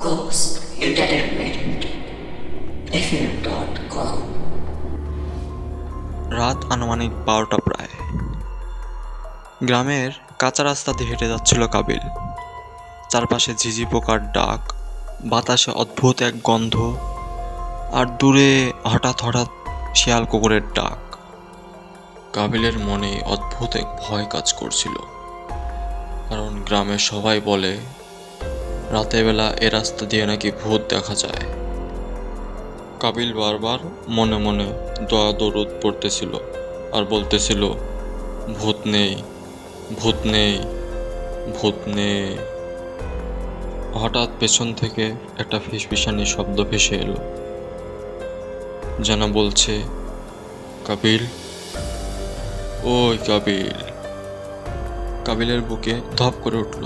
Ghost Entertainment FM.com রাত আনুমানিক 12টা প্রায়। গ্রামের কাঁচা রাস্তা দিয়ে হেঁটে যাচ্ছিল কাবিল। চারপাশে ঝিঝি পোকার ডাক, বাতাসে অদ্ভুত এক গন্ধ, আর দূরে হঠাৎ হঠাৎ শিয়াল কুকুরের ডাক। কাবিলের মনে অদ্ভুত এক ভয় কাজ করছিল, কারণ গ্রামের সবাই বলে রাতের বেলা এ রাস্তা দিয়ে নাকি ভূত দেখা যায়। কাবিল বারবার মনে মনে দোয়া দরুদ পড়তেছিল আর বলতেছিল, ভূত নেই, ভূত নেই, ভূত নেই। হঠাৎ পেছন থেকে একটা ফিসফিসানি শব্দ ভেসে এলো, যেন বলছে, কাবিল, ওই কাবিল। কাবিলের বুকে ধপ করে উঠল।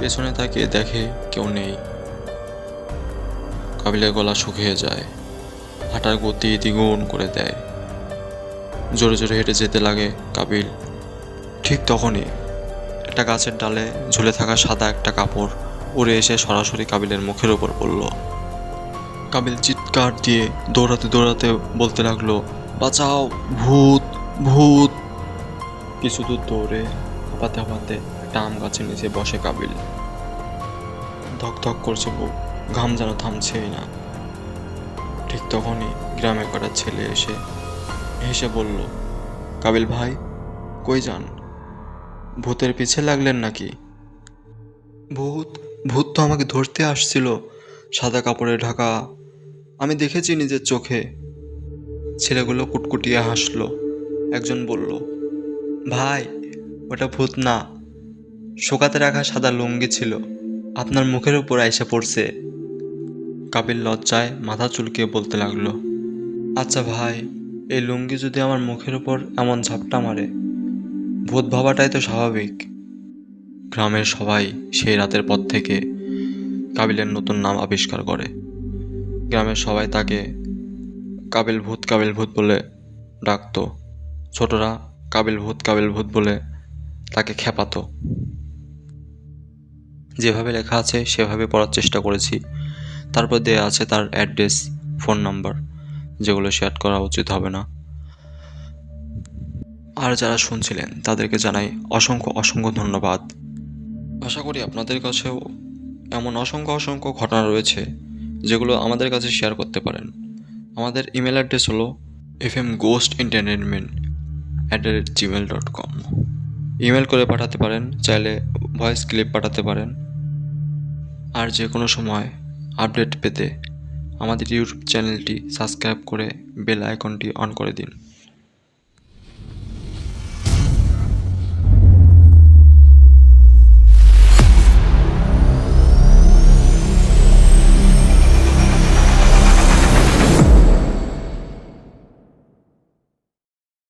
পেছনে তাকিয়ে দেখে কেউ নেই। কাবিলের গলা শুকিয়ে যায়, হাঁটার গতি দ্বিগুণ করে দেয়। জোরে জোরে হেঁটে যেতে লাগে কাবিল। ঠিক তখনই একটা গাছের ডালে ঝুলে থাকা সাদা একটা কাপড় উড়ে এসে সরাসরি কাবিলের মুখের উপর পড়ল। কাবিল চিৎকার দিয়ে দৌড়াতে দৌড়াতে বলতে লাগলো, বাঁচাও, ভূত, ভূত। কিছু দূর দৌড়ে হাঁপাতে হাঁপাতে একটা আম গাছের নিচে বসে কাবিল। ধক ধক করছে বুক, ঘাম যেন থামছেই না। ঠিক তখনই গ্রামের কটা ছেলে এসে হেসে বলল, কাবিল ভাই, কই যান? ভূতের পিছে লাগলেন নাকি? ভূত? ভূত তো আমাকে ধরতে আসছিল, সাদা কাপড়ে ঢাকা। আমি দেখেছি নিজের চোখে। ছেলেগুলো কুটকুটিয়ে হাসলো। একজন বলল, ভাই, ওটা ভূত না, শোকাতে রাখা সাদা লুঙ্গি ছিল, আপনার মুখের উপর আইসা পড়ছে। কাবিল লজ্জায় মাথা চুলকিয়ে বলতে লাগলো, আচ্ছা ভাই, এই লুঙ্গি যদি আমার মুখের উপর এমন ঝাপটা মারে, ভূত ভাবাটাই তো স্বাভাবিক। গ্রামের সবাই সেই রাতের পর থেকে কাবিলের নতুন নাম আবিষ্কার করে। গ্রামের সবাই তাকে কাবিল ভূত বলে ডাকতো। ছোটরা কাবিল ভূত বলে তাকে খেপাতো। যেভাবে লেখা আছে সেভাবে পড়ার চেষ্টা করেছি। তারপর দেয়া আছে তার অ্যাড্রেস, ফোন নাম্বার, যেগুলো শেয়ার করা উচিত হবে না। আর যারা শুনছিলেন তাদেরকে জানাই অসংখ্য অসংখ্য ধন্যবাদ। আশা করি আপনাদের কাছেও এমন অসংখ্য ঘটনা রয়েছে যেগুলো আমাদের কাছে শেয়ার করতে পারেন। আমাদের ইমেল অ্যাড্রেস হলো fmghostentertainment@gmail.com। ইমেল করে পাঠাতে পারেন, চাইলে ভয়েস ক্লিপ পাঠাতে পারেন। আর যে কোনো সময় আপডেট পেতে আমাদের ইউটিউব চ্যানেলটি সাবস্ক্রাইব করে বেল আইকনটি অন করে দিন।